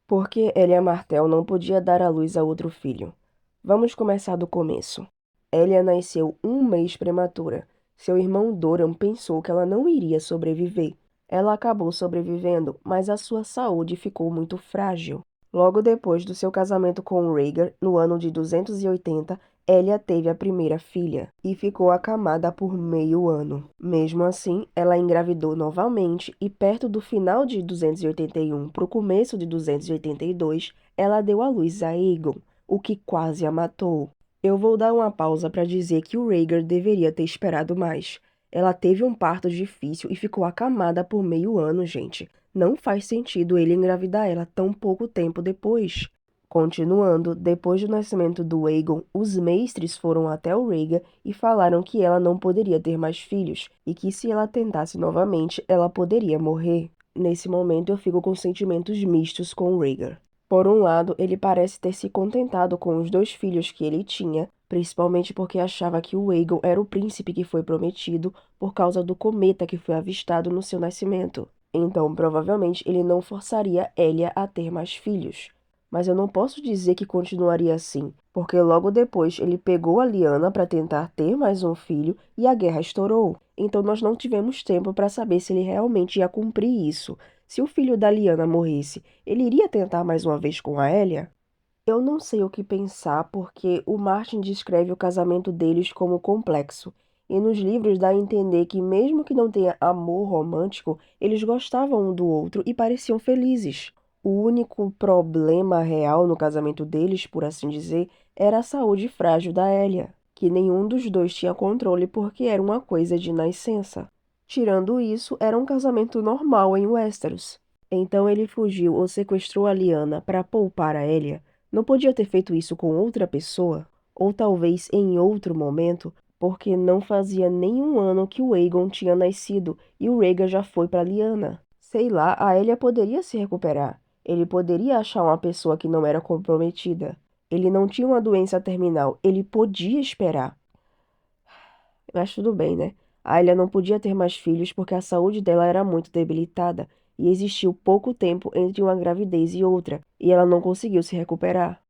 Porque Elia Martell não podia dar à luz a outro filho. Vamos começar do começo. Elia nasceu um mês prematura. Seu irmão Doran pensou que ela não iria sobreviver. Ela acabou sobrevivendo, mas a sua saúde ficou muito frágil. Logo depois do seu casamento com Rhaegar, no ano de 280, Elia teve a primeira filha e ficou acamada por meio ano. Mesmo assim, ela engravidou novamente e perto do final de 281 para o começo de 282, ela deu à luz a Aegon, o que quase a matou. Eu vou dar uma pausa para dizer que o Rhaegar deveria ter esperado mais. Ela teve um parto difícil e ficou acamada por meio ano, gente. Não faz sentido ele engravidar ela tão pouco tempo depois. Continuando, depois do nascimento do Aegon, os mestres foram até o Rhaegar e falaram que ela não poderia ter mais filhos e que se ela tentasse novamente, ela poderia morrer. Nesse momento, eu fico com sentimentos mistos com o Rhaegar. Por um lado, ele parece ter se contentado com os dois filhos que ele tinha, principalmente porque achava que o Aegon era o príncipe que foi prometido por causa do cometa que foi avistado no seu nascimento. Então, provavelmente, ele não forçaria Elia a ter mais filhos. Mas eu não posso dizer que continuaria assim, porque logo depois ele pegou a Lyanna para tentar ter mais um filho e a guerra estourou. Então nós não tivemos tempo para saber se ele realmente ia cumprir isso. Se o filho da Lyanna morresse, ele iria tentar mais uma vez com a Elia? Eu não sei o que pensar porque o Martin descreve o casamento deles como complexo. E nos livros dá a entender que, mesmo que não tenha amor romântico, eles gostavam um do outro e pareciam felizes. O único problema real no casamento deles, por assim dizer, era a saúde frágil da Elia, que nenhum dos dois tinha controle porque era uma coisa de nascença. Tirando isso, era um casamento normal em Westeros. Então ele fugiu ou sequestrou a Lyanna para poupar a Elia. Não podia ter feito isso com outra pessoa? Ou talvez em outro momento, porque não fazia nenhum ano que o Aegon tinha nascido e o Rhaegar já foi para Lyanna. Sei lá, a Elia poderia se recuperar. Ele poderia achar uma pessoa que não era comprometida. Ele não tinha uma doença terminal. Ele podia esperar. Mas tudo bem, né? A Elia não podia ter mais filhos porque a saúde dela era muito debilitada e existiu pouco tempo entre uma gravidez e outra, e ela não conseguiu se recuperar.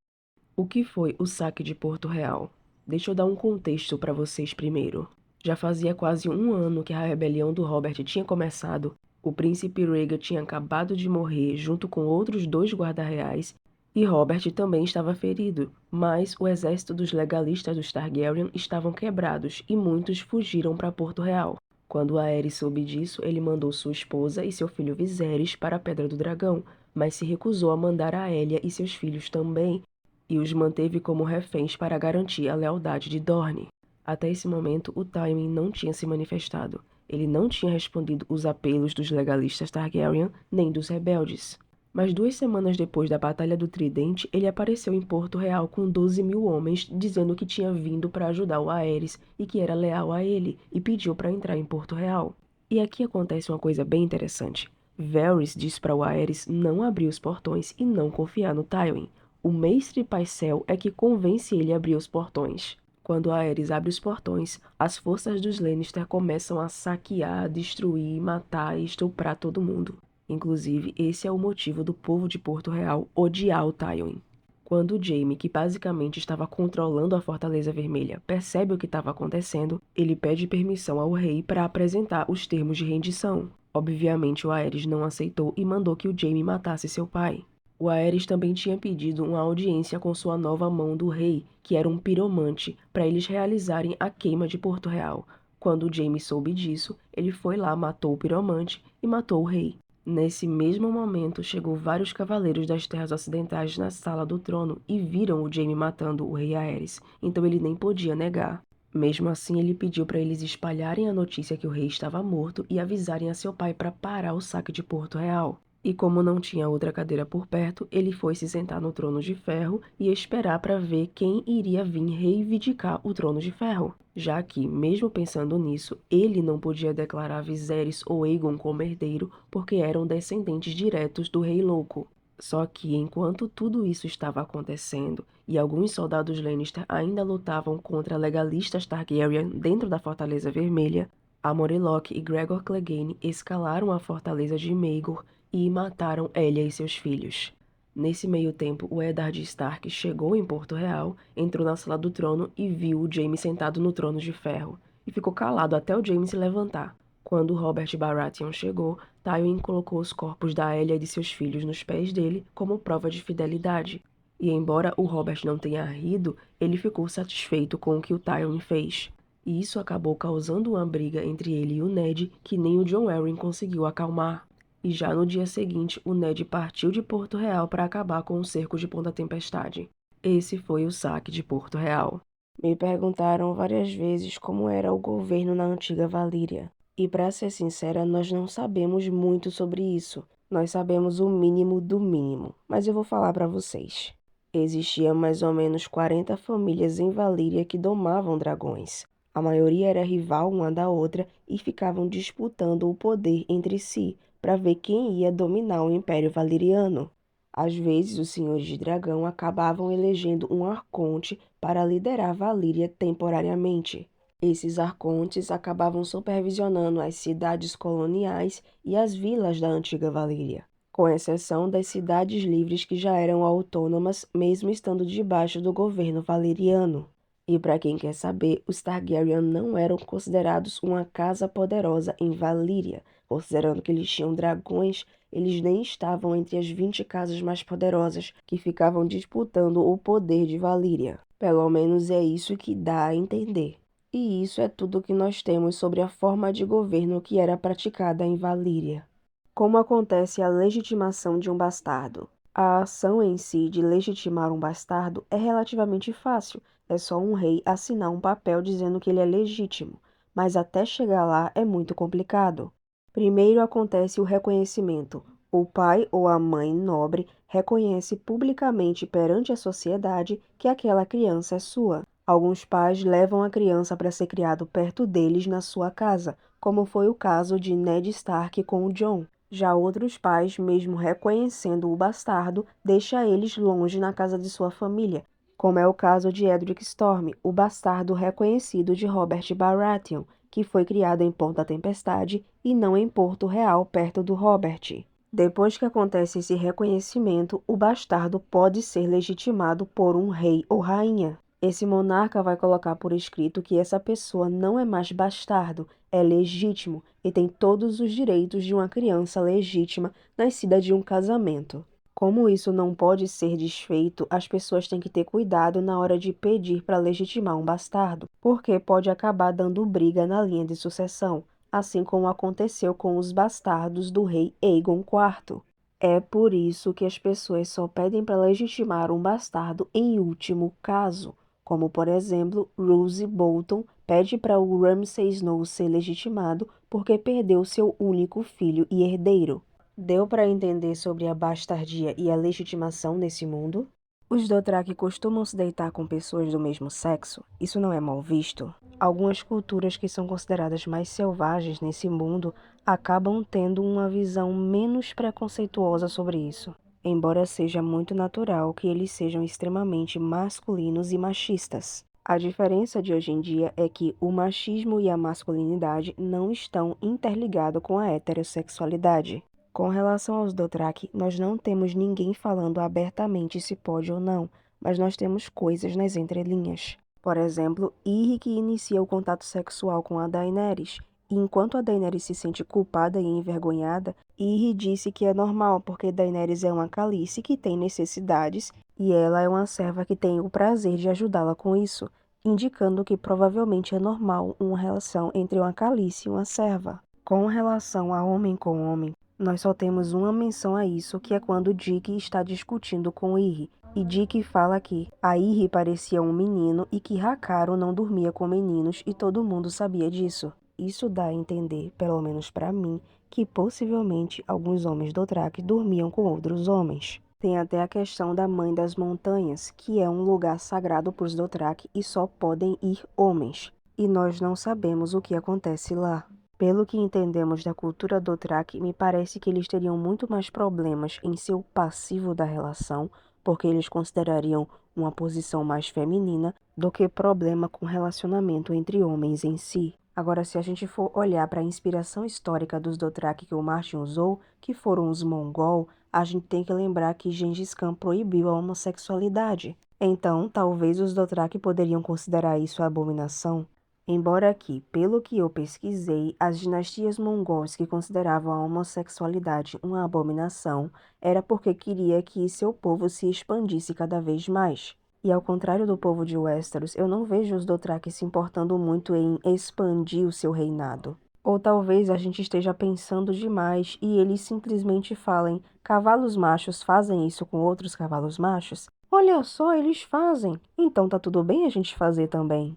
O que foi o saque de Porto Real? Deixa eu dar um contexto para vocês primeiro. Já fazia quase um ano que a rebelião do Robert tinha começado. O príncipe Rhaegar tinha acabado de morrer junto com outros dois guarda-reais e Robert também estava ferido, mas o exército dos legalistas dos Targaryen estavam quebrados e muitos fugiram para Porto Real. Quando Aerys soube disso, ele mandou sua esposa e seu filho Viserys para a Pedra do Dragão, mas se recusou a mandar a Elia e seus filhos também, e os manteve como reféns para garantir a lealdade de Dorne. Até esse momento, o Tywin não tinha se manifestado. Ele não tinha respondido os apelos dos legalistas Targaryen nem dos rebeldes. Mas 2 semanas depois da Batalha do Tridente, ele apareceu em Porto Real com 12.000 homens, dizendo que tinha vindo para ajudar o Aerys e que era leal a ele, e pediu para entrar em Porto Real. E aqui acontece uma coisa bem interessante. Varys diz para o Aerys não abrir os portões e não confiar no Tywin. O mestre Pycelle é que convence ele a abrir os portões. Quando Aerys abre os portões, as forças dos Lannister começam a saquear, destruir, matar e estuprar todo mundo. Inclusive, esse é o motivo do povo de Porto Real odiar o Tywin. Quando Jaime, que basicamente estava controlando a Fortaleza Vermelha, percebe o que estava acontecendo, ele pede permissão ao rei para apresentar os termos de rendição. Obviamente, o Aerys não aceitou e mandou que o Jaime matasse seu pai. O Aerys também tinha pedido uma audiência com sua nova mão do rei, que era um piromante, para eles realizarem a queima de Porto Real. Quando Jaime soube disso, ele foi lá, matou o piromante e matou o rei. Nesse mesmo momento, chegou vários cavaleiros das terras ocidentais na sala do trono e viram o Jaime matando o rei Aerys, então ele nem podia negar. Mesmo assim, ele pediu para eles espalharem a notícia que o rei estava morto e avisarem a seu pai para parar o saque de Porto Real. E como não tinha outra cadeira por perto, ele foi se sentar no trono de ferro e esperar para ver quem iria vir reivindicar o trono de ferro. Já que, mesmo pensando nisso, ele não podia declarar Viserys ou Aegon como herdeiro porque eram descendentes diretos do Rei Louco. Só que, enquanto tudo isso estava acontecendo e alguns soldados Lannister ainda lutavam contra legalistas Targaryen dentro da Fortaleza Vermelha, Aemon Locke e Gregor Clegane escalaram a fortaleza de Maegor e mataram Elia e seus filhos. Nesse meio tempo, o Eddard Stark chegou em Porto Real, entrou na sala do trono e viu o Jaime sentado no trono de ferro, e ficou calado até o Jaime se levantar. Quando Robert Baratheon chegou, Tywin colocou os corpos da Elia e de seus filhos nos pés dele como prova de fidelidade. E embora o Robert não tenha rido, ele ficou satisfeito com o que o Tywin fez. E isso acabou causando uma briga entre ele e o Ned que nem o Jon Arryn conseguiu acalmar. E já no dia seguinte, o Ned partiu de Porto Real para acabar com o cerco de Ponta Tempestade. Esse foi o saque de Porto Real. Me perguntaram várias vezes como era o governo na antiga Valíria. E para ser sincera, nós não sabemos muito sobre isso. Nós sabemos o mínimo do mínimo, mas eu vou falar para vocês. Existia mais ou menos 40 famílias em Valíria que domavam dragões. A maioria era rival uma da outra e ficavam disputando o poder entre si para ver quem ia dominar o Império Valeriano. Às vezes, os senhores de dragão acabavam elegendo um arconte para liderar Valíria temporariamente. Esses arcontes acabavam supervisionando as cidades coloniais e as vilas da antiga Valíria, com exceção das cidades livres que já eram autônomas, mesmo estando debaixo do governo valeriano. E para quem quer saber, os Targaryen não eram considerados uma casa poderosa em Valíria. Considerando que eles tinham dragões, eles nem estavam entre as 20 casas mais poderosas que ficavam disputando o poder de Valíria. Pelo menos é isso que dá a entender. E isso é tudo que nós temos sobre a forma de governo que era praticada em Valíria. Como acontece a legitimação de um bastardo? A ação em si de legitimar um bastardo é relativamente fácil. É só um rei assinar um papel dizendo que ele é legítimo, mas até chegar lá é muito complicado. Primeiro acontece o reconhecimento. O pai ou a mãe nobre reconhece publicamente perante a sociedade que aquela criança é sua. Alguns pais levam a criança para ser criado perto deles na sua casa, como foi o caso de Ned Stark com o Jon. Já outros pais, mesmo reconhecendo o bastardo, deixam eles longe na casa de sua família, como é o caso de Edric Storm, o bastardo reconhecido de Robert Baratheon, que foi criado em Ponta Tempestade e não em Porto Real, perto do Robert. Depois que acontece esse reconhecimento, o bastardo pode ser legitimado por um rei ou rainha. Esse monarca vai colocar por escrito que essa pessoa não é mais bastardo, é legítimo e tem todos os direitos de uma criança legítima nascida de um casamento. Como isso não pode ser desfeito, as pessoas têm que ter cuidado na hora de pedir para legitimar um bastardo, porque pode acabar dando briga na linha de sucessão, assim como aconteceu com os bastardos do rei Aegon IV. É por isso que as pessoas só pedem para legitimar um bastardo em último caso, como por exemplo, Roose Bolton pede para o Ramsay Snow ser legitimado porque perdeu seu único filho e herdeiro. Deu para entender sobre a bastardia e a legitimação nesse mundo? Os Dothraki costumam se deitar com pessoas do mesmo sexo? Isso não é mal visto? Algumas culturas que são consideradas mais selvagens nesse mundo acabam tendo uma visão menos preconceituosa sobre isso, embora seja muito natural que eles sejam extremamente masculinos e machistas. A diferença de hoje em dia é que o machismo e a masculinidade não estão interligados com a heterossexualidade. Com relação aos Dothraki, nós não temos ninguém falando abertamente se pode ou não, mas nós temos coisas nas entrelinhas. Por exemplo, Irri que inicia o contato sexual com a Daenerys, e enquanto a Daenerys se sente culpada e envergonhada, Irri disse que é normal porque Daenerys é uma Khaleesi que tem necessidades e ela é uma serva que tem o prazer de ajudá-la com isso, indicando que provavelmente é normal uma relação entre uma Khaleesi e uma serva. Com relação a homem com homem, nós só temos uma menção a isso, que é quando Dick está discutindo com Irri. E Dick fala que a Irri parecia um menino e que Hakaro não dormia com meninos e todo mundo sabia disso. Isso dá a entender, pelo menos para mim, que possivelmente alguns homens Dothraki dormiam com outros homens. Tem até a questão da Mãe das Montanhas, que é um lugar sagrado para os Dothraki e só podem ir homens. E nós não sabemos o que acontece lá. Pelo que entendemos da cultura Dothraki, me parece que eles teriam muito mais problemas em ser o passivo da relação, porque eles considerariam uma posição mais feminina, do que problema com relacionamento entre homens em si. Agora, se a gente for olhar para a inspiração histórica dos Dothraki que o Martin usou, que foram os Mongol, a gente tem que lembrar que Gengis Khan proibiu a homossexualidade. Então, talvez os Dothraki poderiam considerar isso abominação. Embora aqui, pelo que eu pesquisei, as dinastias mongóis que consideravam a homossexualidade uma abominação, era porque queria que seu povo se expandisse cada vez mais. E ao contrário do povo de Westeros, eu não vejo os Dothraki se importando muito em expandir o seu reinado. Ou talvez a gente esteja pensando demais e eles simplesmente falem: cavalos machos fazem isso com outros cavalos machos? Olha só, eles fazem. Então tá tudo bem a gente fazer também.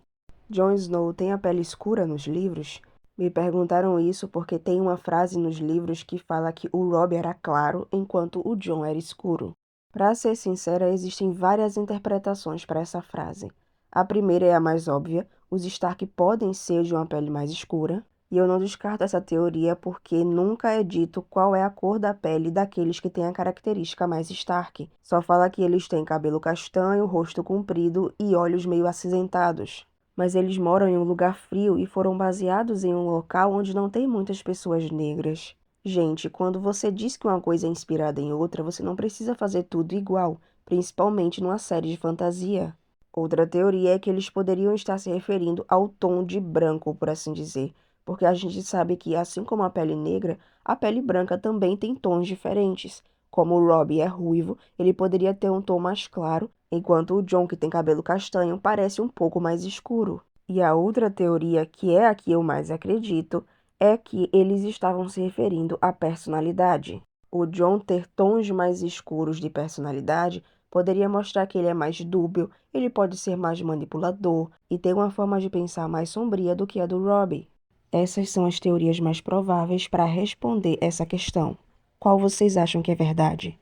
Jon Snow tem a pele escura nos livros? Me perguntaram isso porque tem uma frase nos livros que fala que o Robb era claro enquanto o Jon era escuro. Para ser sincera, existem várias interpretações para essa frase. A primeira é a mais óbvia: os Stark podem ser de uma pele mais escura, e eu não descarto essa teoria porque nunca é dito qual é a cor da pele daqueles que têm a característica mais Stark. Só fala que eles têm cabelo castanho, rosto comprido e olhos meio acinzentados. Mas eles moram em um lugar frio e foram baseados em um local onde não tem muitas pessoas negras. Gente, quando você diz que uma coisa é inspirada em outra, você não precisa fazer tudo igual, principalmente numa série de fantasia. Outra teoria é que eles poderiam estar se referindo ao tom de branco, por assim dizer, porque a gente sabe que, assim como a pele negra, a pele branca também tem tons diferentes. Como o Robb é ruivo, ele poderia ter um tom mais claro, enquanto o Jon, que tem cabelo castanho, parece um pouco mais escuro. E a outra teoria, que é a que eu mais acredito, é que eles estavam se referindo à personalidade. O Jon ter tons mais escuros de personalidade poderia mostrar que ele é mais dúbio, ele pode ser mais manipulador e ter uma forma de pensar mais sombria do que a do Robb. Essas são as teorias mais prováveis para responder essa questão. Qual vocês acham que é verdade?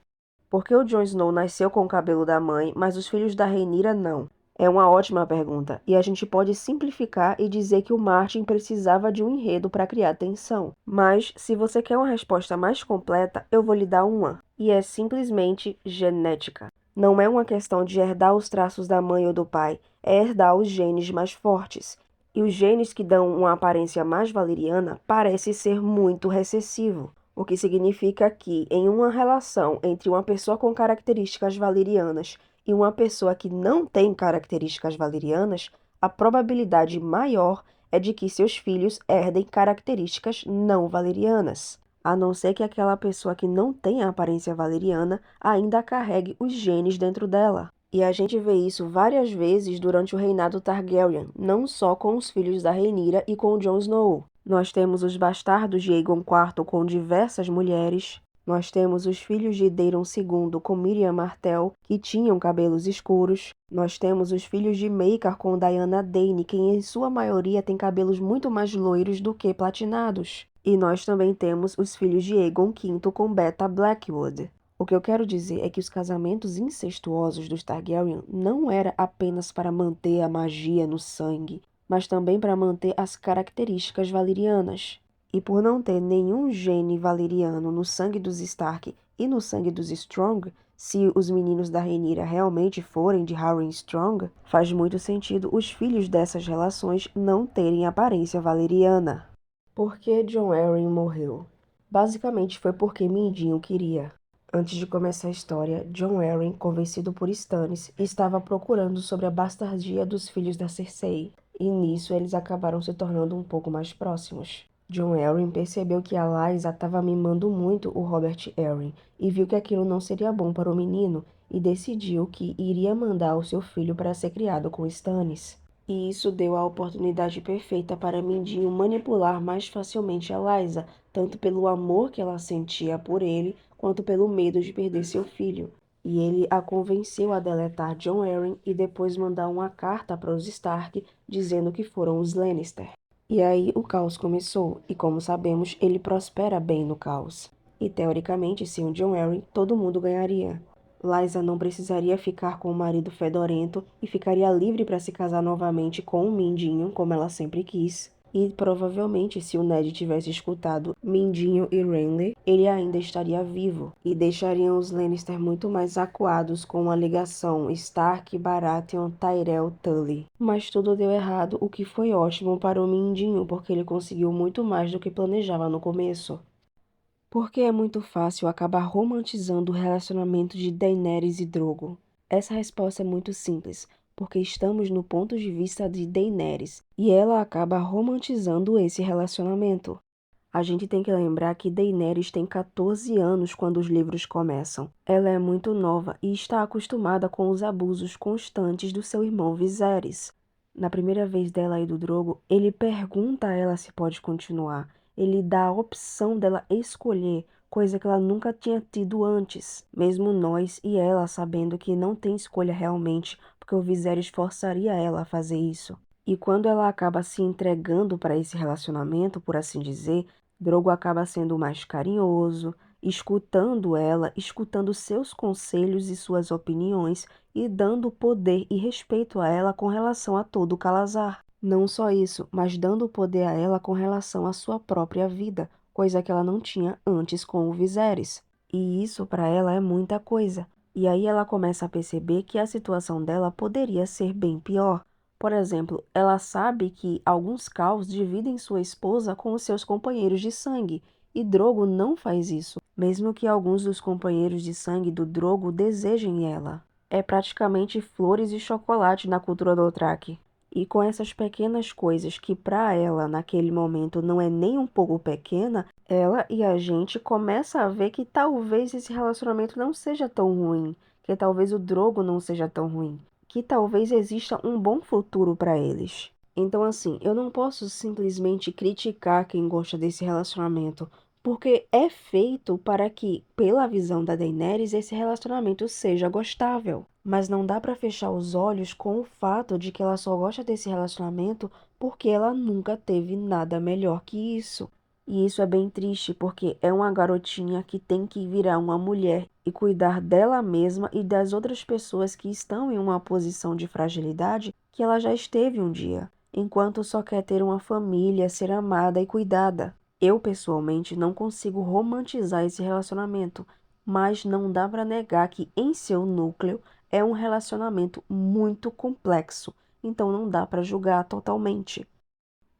Por que o Jon Snow nasceu com o cabelo da mãe, mas os filhos da Rhaenyra não? É uma ótima pergunta, e a gente pode simplificar e dizer que o Martin precisava de um enredo para criar tensão. Mas, se você quer uma resposta mais completa, eu vou lhe dar uma, e é simplesmente genética. Não é uma questão de herdar os traços da mãe ou do pai, é herdar os genes mais fortes. E os genes que dão uma aparência mais valeriana parecem ser muito recessivo. O que significa que, em uma relação entre uma pessoa com características valerianas e uma pessoa que não tem características valerianas, a probabilidade maior é de que seus filhos herdem características não valerianas, a não ser que aquela pessoa que não tem a aparência valeriana ainda carregue os genes dentro dela. E a gente vê isso várias vezes durante o reinado Targaryen, não só com os filhos da Rhaenyra e com Jon Snow. Nós temos os bastardos de Aegon IV com diversas mulheres. Nós temos os filhos de Daemon II com Miriam Martell, que tinham cabelos escuros. Nós temos os filhos de Maekar com Diana Dane, que em sua maioria tem cabelos muito mais loiros do que platinados. E nós também temos os filhos de Aegon V com Beta Blackwood. O que eu quero dizer é que os casamentos incestuosos dos Targaryen não era apenas para manter a magia no sangue, mas também para manter as características valerianas. E por não ter nenhum gene valeriano no sangue dos Stark e no sangue dos Strong, se os meninos da Rhaenyra realmente forem de Harren Strong, faz muito sentido os filhos dessas relações não terem aparência valeriana. Por que Jon Arryn morreu? Basicamente foi porque Mindinho queria. Antes de começar a história, Jon Arryn, convencido por Stannis, estava procurando sobre a bastardia dos filhos da Cersei, e nisso eles acabaram se tornando um pouco mais próximos. Jon Arryn percebeu que a Lysa estava mimando muito o Robert Arryn e viu que aquilo não seria bom para o menino e decidiu que iria mandar o seu filho para ser criado com Stannis. E isso deu a oportunidade perfeita para Mindinho manipular mais facilmente a Lysa, tanto pelo amor que ela sentia por ele, quanto pelo medo de perder seu filho. E ele a convenceu a deletar Jon Arryn e depois mandar uma carta para os Stark dizendo que foram os Lannister. E aí o caos começou, e como sabemos, ele prospera bem no caos. E teoricamente, sem o Jon Arryn, todo mundo ganharia. Lysa não precisaria ficar com o marido fedorento e ficaria livre para se casar novamente com o Mindinho, como ela sempre quis. E provavelmente, se o Ned tivesse escutado Mindinho e Renly, ele ainda estaria vivo e deixariam os Lannister muito mais acuados com a ligação Stark, Baratheon, Tyrell, Tully. Mas tudo deu errado, o que foi ótimo para o Mindinho, porque ele conseguiu muito mais do que planejava no começo. Porque é muito fácil acabar romantizando o relacionamento de Daenerys e Drogo. Essa resposta é muito simples, porque estamos no ponto de vista de Daenerys, e ela acaba romantizando esse relacionamento. A gente tem que lembrar que Daenerys tem 14 anos quando os livros começam. Ela é muito nova e está acostumada com os abusos constantes do seu irmão Viserys. Na primeira vez dela e do Drogo, ele pergunta a ela se pode continuar. Ele dá a opção dela escolher, coisa que ela nunca tinha tido antes. Mesmo nós e ela sabendo que não tem escolha realmente, porque o Viserys forçaria ela a fazer isso. E quando ela acaba se entregando para esse relacionamento, por assim dizer, Drogo acaba sendo mais carinhoso, escutando ela, escutando seus conselhos e suas opiniões e dando poder e respeito a ela com relação a todo o Calazar. Não só isso, mas dando poder a ela com relação à sua própria vida, coisa que ela não tinha antes com o Viserys. E isso para ela é muita coisa. E aí ela começa a perceber que a situação dela poderia ser bem pior. Por exemplo, ela sabe que alguns Khals dividem sua esposa com os seus companheiros de sangue, e Drogo não faz isso, mesmo que alguns dos companheiros de sangue do Drogo desejem ela. É praticamente flores e chocolate na cultura Dothraki. E com essas pequenas coisas que para ela naquele momento não é nem um pouco pequena, ela e a gente começa a ver que talvez esse relacionamento não seja tão ruim, que talvez o Drogo não seja tão ruim, que talvez exista um bom futuro para eles. Então, assim, eu não posso simplesmente criticar quem gosta desse relacionamento, porque é feito para que, pela visão da Daenerys, esse relacionamento seja gostável. Mas não dá para fechar os olhos com o fato de que ela só gosta desse relacionamento porque ela nunca teve nada melhor que isso. E isso é bem triste, porque é uma garotinha que tem que virar uma mulher e cuidar dela mesma e das outras pessoas que estão em uma posição de fragilidade que ela já esteve um dia, enquanto só quer ter uma família, ser amada e cuidada. Eu, pessoalmente, não consigo romantizar esse relacionamento, mas não dá para negar que, em seu núcleo, é um relacionamento muito complexo, então não dá para julgar totalmente.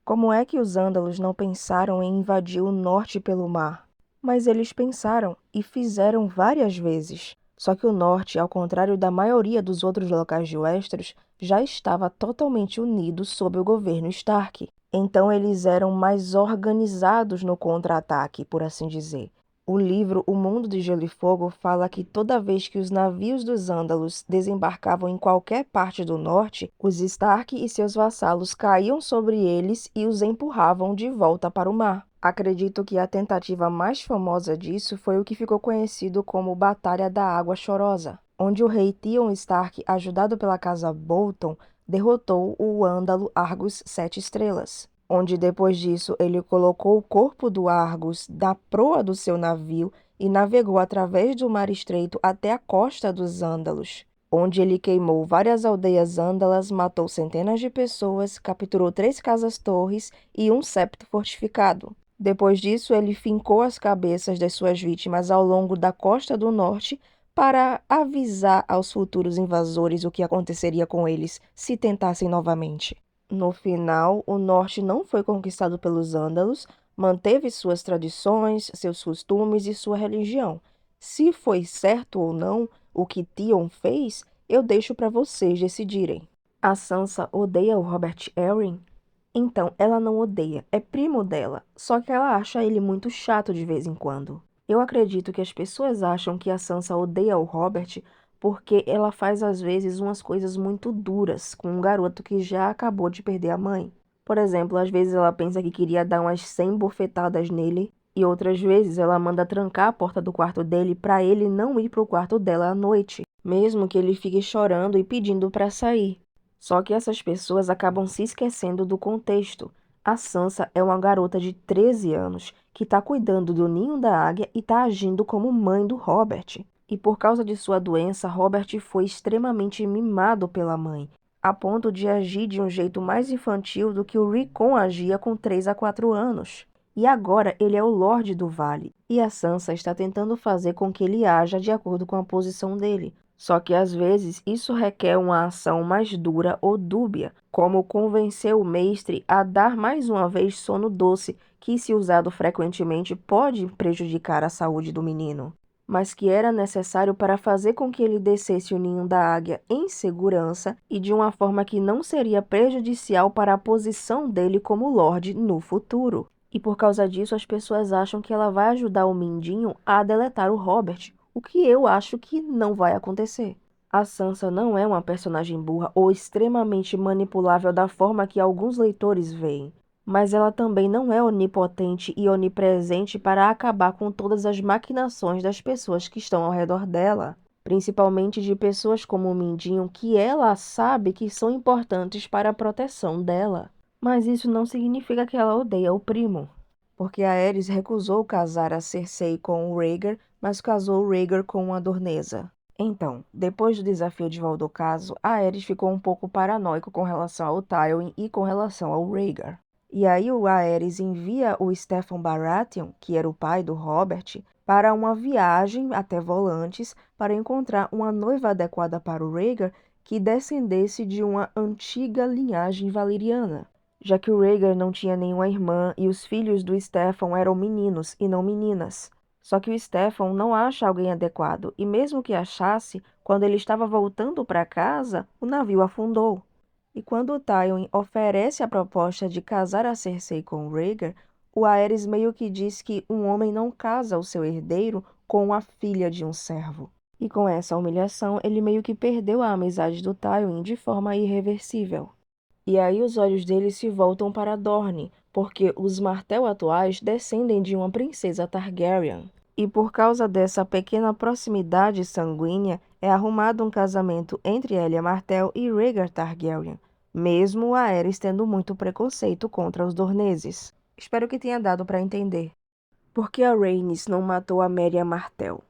Como é que os ândalos não pensaram em invadir o norte pelo mar? Mas eles pensaram e fizeram várias vezes. Só que o norte, ao contrário da maioria dos outros locais de Westeros, já estava totalmente unido sob o governo Stark. Então eles eram mais organizados no contra-ataque, por assim dizer. O livro O Mundo de Gelo e Fogo fala que toda vez que os navios dos Ândalos desembarcavam em qualquer parte do norte, os Stark e seus vassalos caíam sobre eles e os empurravam de volta para o mar. Acredito que a tentativa mais famosa disso foi o que ficou conhecido como Batalha da Água Chorosa, onde o rei Theon Stark, ajudado pela casa Bolton, derrotou o ândalo Argus Sete Estrelas, onde depois disso ele colocou o corpo do Argus na proa do seu navio e navegou através do Mar Estreito até a costa dos Ândalos, onde ele queimou várias aldeias ândalas, matou centenas de pessoas, capturou 3 casas-torres e um septo fortificado. Depois disso, ele fincou as cabeças das suas vítimas ao longo da costa do norte para avisar aos futuros invasores o que aconteceria com eles se tentassem novamente. No final, o norte não foi conquistado pelos ândalos, manteve suas tradições, seus costumes e sua religião. Se foi certo ou não o que Theon fez, eu deixo para vocês decidirem. A Sansa odeia o Robert Arryn? Então, ela não odeia, é primo dela, só que ela acha ele muito chato de vez em quando. Eu acredito que as pessoas acham que a Sansa odeia o Robert porque ela faz às vezes umas coisas muito duras com um garoto que já acabou de perder a mãe. Por exemplo, às vezes ela pensa que queria dar umas 100 bofetadas nele, e outras vezes ela manda trancar a porta do quarto dele para ele não ir pro quarto dela à noite, mesmo que ele fique chorando e pedindo para sair. Só que essas pessoas acabam se esquecendo do contexto. A Sansa é uma garota de 13 anos que está cuidando do ninho da águia e está agindo como mãe do Robert. E por causa de sua doença, Robert foi extremamente mimado pela mãe. a ponto de agir de um jeito mais infantil do que o Rickon agia com 3 a 4 anos. E agora ele é o Lorde do Vale, e a Sansa está tentando fazer com que ele haja de acordo com a posição dele. Só que às vezes isso requer uma ação mais dura ou dúbia, como convencer o mestre a dar mais uma vez sono doce, que se usado frequentemente pode prejudicar a saúde do menino, mas que era necessário para fazer com que ele descesse o ninho da águia em segurança e de uma forma que não seria prejudicial para a posição dele como Lorde no futuro. E por causa disso, as pessoas acham que ela vai ajudar o Mindinho a deletar o Robert, o que eu acho que não vai acontecer. A Sansa não é uma personagem burra ou extremamente manipulável da forma que alguns leitores veem, mas ela também não é onipotente e onipresente para acabar com todas as maquinações das pessoas que estão ao redor dela, principalmente de pessoas como o Mindinho, que ela sabe que são importantes para a proteção dela. Mas isso não significa que ela odeia o primo, porque a Aerys recusou casar a Cersei com o Rhaegar, mas casou o Rhaegar com a Dorneza. Então, depois do desafio de Valdocaso, a Aerys ficou um pouco paranoico com relação ao Tywin e com relação ao Rhaegar. E aí o Aerys envia o Steffon Baratheon, que era o pai do Robert, para uma viagem até Volantis para encontrar uma noiva adequada para o Rhaegar que descendesse de uma antiga linhagem valeriana, já que o Rhaegar não tinha nenhuma irmã e os filhos do Steffon eram meninos e não meninas. Só que o Steffon não acha alguém adequado, e mesmo que achasse, quando ele estava voltando para casa, o navio afundou. E quando o Tywin oferece a proposta de casar a Cersei com o Rhaegar, o Aerys meio que diz que um homem não casa o seu herdeiro com a filha de um servo. E com essa humilhação, ele meio que perdeu a amizade do Tywin de forma irreversível. E aí os olhos dele se voltam para Dorne, porque os Martell atuais descendem de uma princesa Targaryen. E por causa dessa pequena proximidade sanguínea, é arrumado um casamento entre Elia Martell e Rhaegar Targaryen, mesmo a Aerys tendo muito preconceito contra os Dorneses. Espero que tenha dado para entender. Por que a Rhaenys não matou a Merya Martell?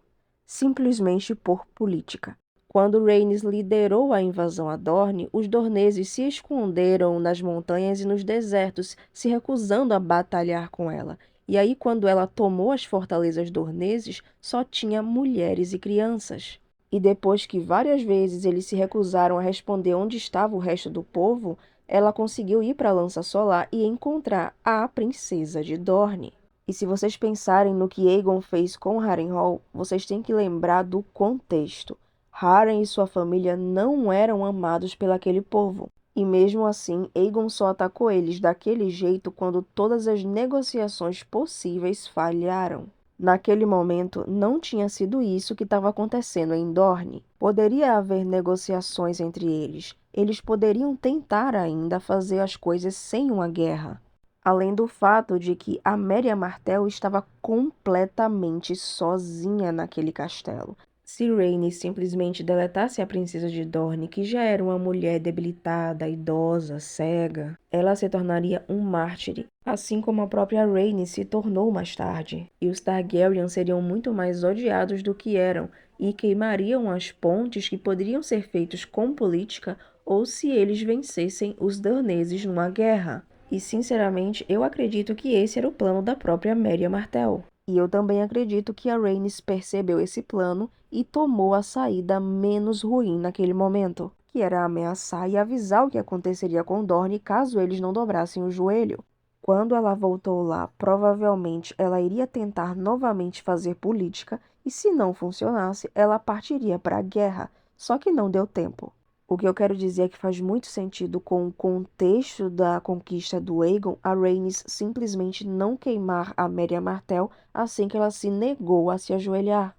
Simplesmente por política. Quando Rhaenys liderou a invasão a Dorne, os Dorneses se esconderam nas montanhas e nos desertos, se recusando a batalhar com ela. E aí, quando ela tomou as fortalezas dorneses, só tinha mulheres e crianças. E depois que várias vezes eles se recusaram a responder onde estava o resto do povo, ela conseguiu ir para a Lança Solar e encontrar a princesa de Dorne. E se vocês pensarem no que Aegon fez com Harrenhal, vocês têm que lembrar do contexto. Harren e sua família não eram amados pelaquele povo. E mesmo assim, Aegon só atacou eles daquele jeito quando todas as negociações possíveis falharam. Naquele momento, não tinha sido isso que estava acontecendo em Dorne. Poderia haver negociações entre eles. Eles poderiam tentar ainda fazer as coisas sem uma guerra. Além do fato de que a Merya Martell estava completamente sozinha naquele castelo. Se Rhaenys simplesmente deletasse a princesa de Dorne, que já era uma mulher debilitada, idosa, cega, ela se tornaria um mártir, assim como a própria Rhaenys se tornou mais tarde. E os Targaryen seriam muito mais odiados do que eram, e queimariam as pontes que poderiam ser feitos com política ou se eles vencessem os daneses numa guerra. E, sinceramente, eu acredito que esse era o plano da própria Merya Martell. E eu também acredito que a Rhaenys percebeu esse plano e tomou a saída menos ruim naquele momento, que era ameaçar e avisar o que aconteceria com Dorne caso eles não dobrassem o joelho. Quando ela voltou lá, provavelmente ela iria tentar novamente fazer política e, se não funcionasse, ela partiria para a guerra, só que não deu tempo. O que eu quero dizer é que faz muito sentido com o contexto da conquista do Aegon, a Rhaenys simplesmente não queimar a Merya Martell assim que ela se negou a se ajoelhar.